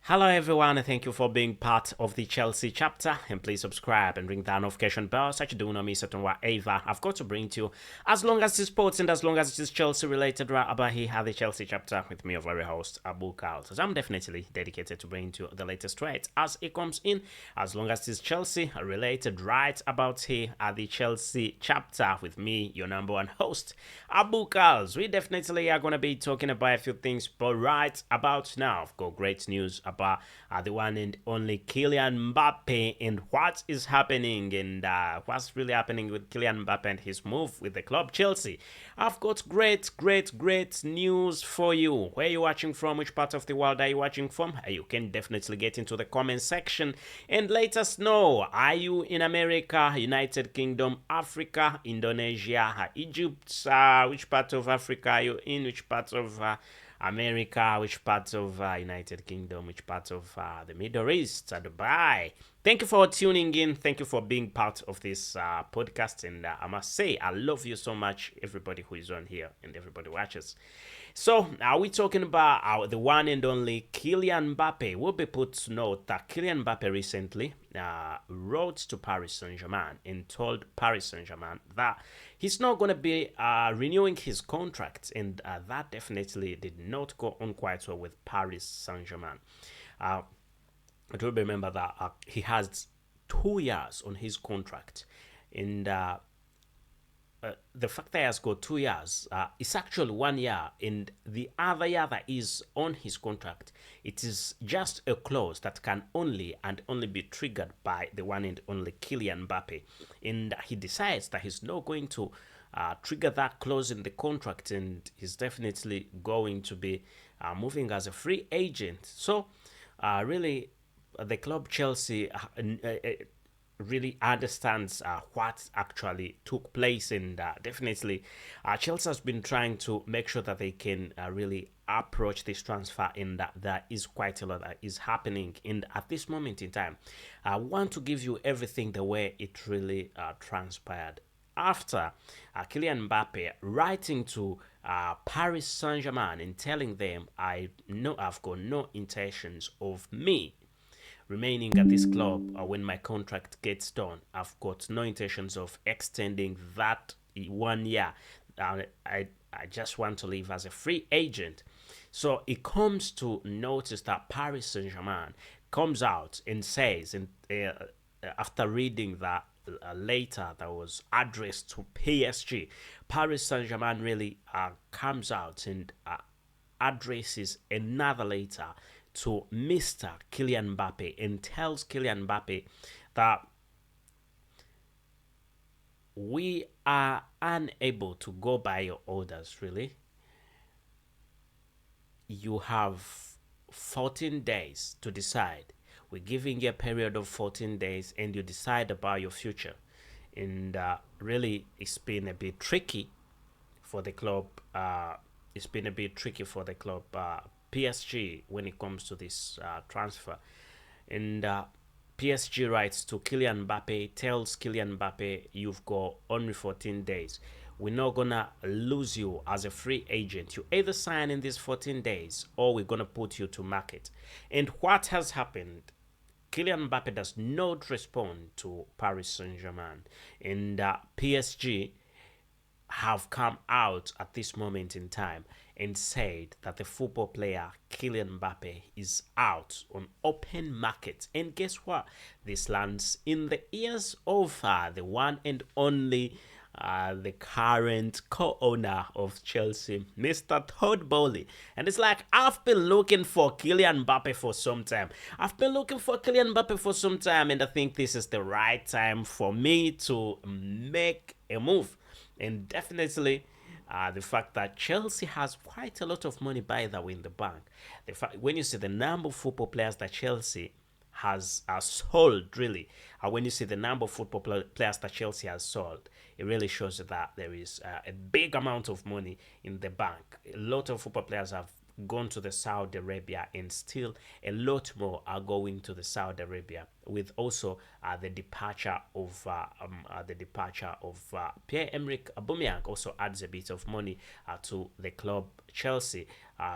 Hello everyone, and thank you for being part of the Chelsea chapter. And please subscribe and ring that notification bell so you do not miss out on whatever I've got to bring to you. As long as it's sports and as long as it is Chelsea related, right about here at the Chelsea chapter with me, your very host, Abu KALS. So I'm definitely dedicated to bringing to you the latest thread as it comes in. As long as it's Chelsea related, right about here at the Chelsea chapter with me, your number one host, Abu KALS. We definitely are going to be talking about a few things, but right about now, I've got great news about the one and only Kylian Mbappe and what is happening and what's really happening with Kylian Mbappe and his move with the club Chelsea. I've got great news for you. Where are you watching from? Which part of the world are you watching from? You can definitely get into the comment section and let us know. Are you in America, United Kingdom, Africa, Indonesia, Egypt? Which part of Africa are you in? Which part of America, which parts of United Kingdom, which parts of the Middle East, Dubai. Thank you for tuning in. Thank you for being part of this podcast. And I must say, I love you so much, everybody who is on here and everybody watches. So, are we talking about the one and only Kylian Mbappe? We'll be put to note that Kylian Mbappe recently wrote to Paris Saint-Germain and told Paris Saint-Germain that he's not going to be renewing his contract, and that definitely did not go on quite well with Paris Saint-Germain. I do remember that he has 2 years on his contract, and the fact that he has got 2 years, it's actually 1 year, and the other year that is on his contract, it is just a clause that can only be triggered by the one and only Kylian Mbappe, and he decides that he's not going to trigger that clause in the contract, and he's definitely going to be moving as a free agent. So, really, the club Chelsea really understands what actually took place, and definitely Chelsea has been trying to make sure that they can really approach this transfer, and that there is quite a lot that is happening. And at this moment in time, I want to give you everything the way it really transpired. After Kylian Mbappe writing to Paris Saint-Germain and telling them, I know I've got no intentions of me remaining at this club when my contract gets done. I've got no intentions of extending that 1 year. I just want to leave as a free agent. So it comes to notice that Paris Saint-Germain comes out and says, and after reading that letter that was addressed to PSG, Paris Saint-Germain really comes out and addresses another letter to Mr. Kylian Mbappe and tells Kylian Mbappe that we are unable to go by your orders, really. You have 14 days to decide. We're giving you a period of 14 days and you decide about your future. And really, it's been a bit tricky for the club. PSG, when it comes to this transfer. And PSG writes to Kylian Mbappe, tells Kylian Mbappe, you've got only 14 days. We're not going to lose you as a free agent. You either sign in these 14 days or we're going to put you to market. And what has happened? Kylian Mbappe does not respond to Paris Saint-Germain. And PSG have come out at this moment in time and said that the football player Kylian Mbappe is out on open market. And guess what? This lands in the ears of the one and only the current co-owner of Chelsea, Mr. Todd Bowley. And it's like, I've been looking for Kylian Mbappe for some time. And I think this is the right time for me to make a move. And definitely, the fact that Chelsea has quite a lot of money, by the way, in the bank. The fact, when you see the number of football players that Chelsea has sold, really, when you see the number of football players that Chelsea has sold, it really shows that there is a big amount of money in the bank. A lot of football players have gone to the Saudi Arabia, and still a lot more are going to the Saudi Arabia. With also the departure of Pierre-Emerick Aubameyang also adds a bit of money to the club Chelsea.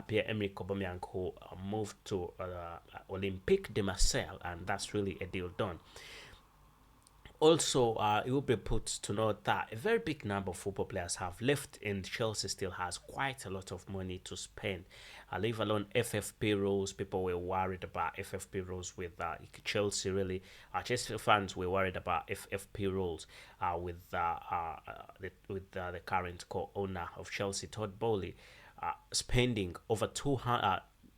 Pierre-Emerick Aubameyang, who moved to Olympique de Marseille, and that's really a deal done. Also, it will be put to note that a very big number of football players have left, and Chelsea still has quite a lot of money to spend. Leave alone FFP rules. People were worried about FFP rules with Chelsea. Really, Chelsea fans were worried about FFP rules with the current co-owner of Chelsea, Todd Bowley, spending over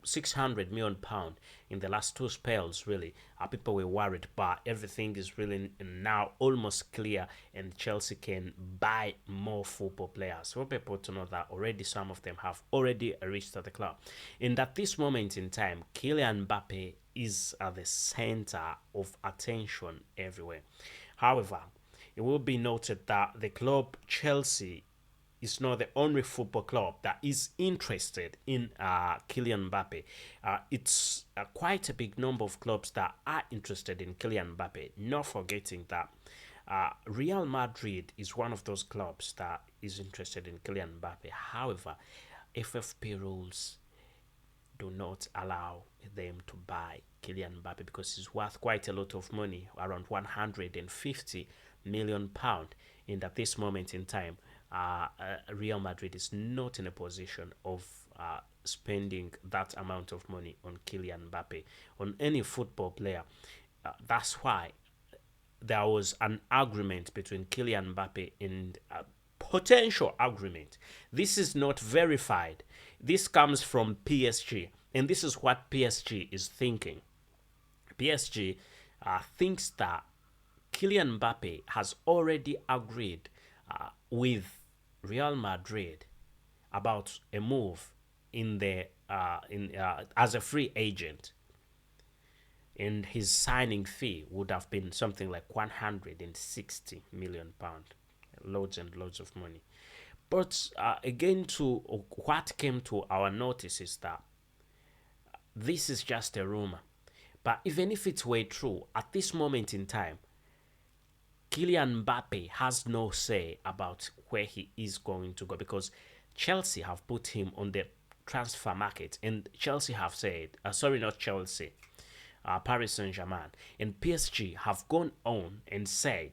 600 million pound in the last two spells. Really, people were worried, but everything is really now almost clear, and Chelsea can buy more football players. For people to know that already some of them have already reached the club, and at this moment in time, Kylian MBAPPE is at the center of attention everywhere. However, it will be noted that the club Chelsea is not the only football club that is interested in Kylian MBAPPE. It's quite a big number of clubs that are interested in Kylian MBAPPE. Not forgetting that Real Madrid is one of those clubs that is interested in Kylian MBAPPE. However, FFP rules do not allow them to buy Kylian MBAPPE because he's worth quite a lot of money, around 150 million pound. And at this moment in time, Real Madrid is not in a position of spending that amount of money on Kylian MBAPPE, on any football player. That's why there was an agreement between Kylian MBAPPE and a potential agreement. This is not verified. This comes from PSG, and this is what PSG is thinking. PSG thinks that Kylian MBAPPE has already agreed with Real Madrid about a move in the as a free agent, and his signing fee would have been something like 160 million pound, loads and loads of money. But again, to what came to our notice is that this is just a rumor. But even if it were true, at this moment in time, Kylian MBAPPE has no say about where he is going to go, because Chelsea have put him on the transfer market, and Chelsea have said, not Chelsea, Paris Saint-Germain and PSG have gone on and said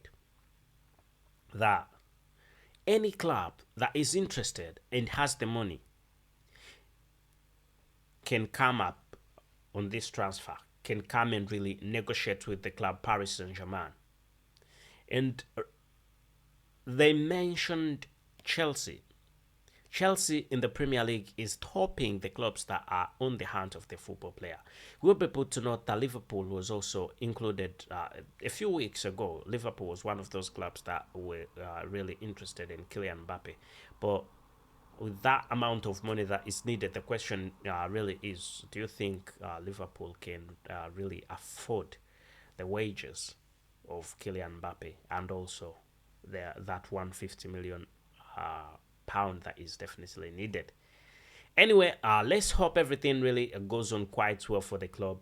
that any club that is interested and has the money can come up on this transfer, can come and really negotiate with the club Paris Saint-Germain. And they mentioned Chelsea. Chelsea in the Premier League is topping the clubs that are on the hunt of the football player. We'll be put to note that Liverpool was also included a few weeks ago. Liverpool was one of those clubs that were really interested in Kylian MBAPPE. But with that amount of money that is needed, the question really is, do you think Liverpool can really afford the wages of Kylian MBAPPE, and also that 150 million pound that is definitely needed? Anyway, let's hope everything really goes on quite well for the club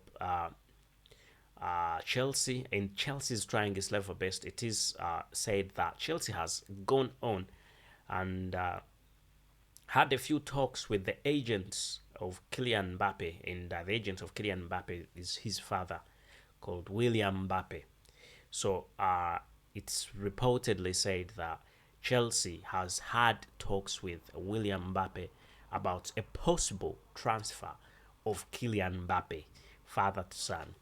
Chelsea, and Chelsea is trying its level best. It is said that Chelsea has gone on and had a few talks with the agents of Kylian MBAPPE, and the agent of Kylian MBAPPE is his father, called William MBAPPE. So it's reportedly said that Chelsea has had talks with William MBAPPE about a possible transfer of Kylian MBAPPE, father to son.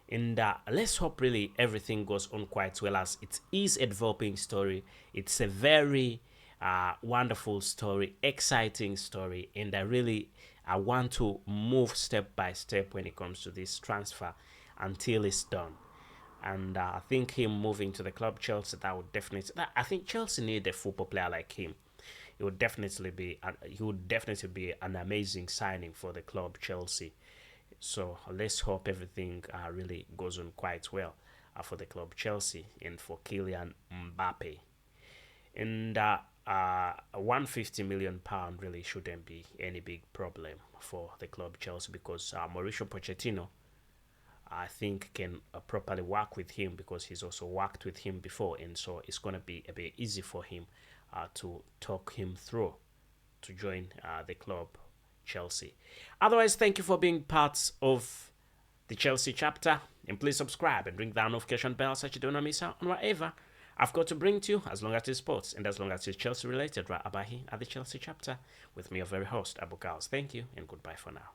And let's hope really everything goes on quite well, as it is a developing story. It's a very wonderful story, exciting story, and I want to move step by step when it comes to this transfer until it's done. And I think him moving to the club Chelsea, I think Chelsea need a football player like him. He would definitely be an amazing signing for the club Chelsea. So let's hope everything really goes on quite well for the club Chelsea and for Kylian MBAPPE. And £150 million really shouldn't be any big problem for the club Chelsea, because Mauricio Pochettino, I think, can properly work with him, because he's also worked with him before, and so it's going to be a bit easy for him to talk him through to join the club Chelsea. Otherwise, thank you for being part of the Chelsea chapter, and please subscribe and ring that notification bell so you don't miss out on whatever I've got to bring to you, as long as it's sports and as long as it's Chelsea related, right about here at the Chelsea chapter with me, your very host, Abu KALS. Thank you and goodbye for now.